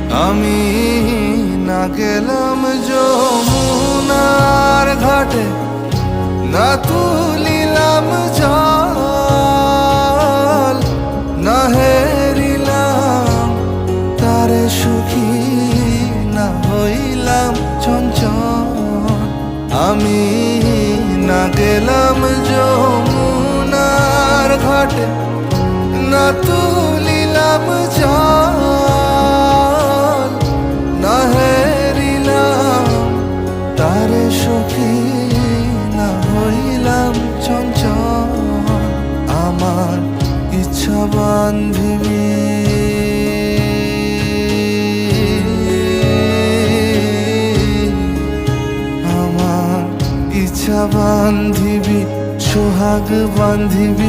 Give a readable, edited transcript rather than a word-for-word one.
আমি না গেলাম যমুনার ঘাটে, না তুলিলাম জল, না হেরিলাম তারে সুখী, না হইলাম চঞ্চল। আমি না গেলাম যমুনার ঘাটে, না তুলিলাম জল, না হেরিলাম তারে সুখী, না হইলাম চঞ্চল। আমার ইচ্ছা বান্ধিবি, আমার ইচ্ছা বান্ধিবি, সোহাগ বান্ধিবি,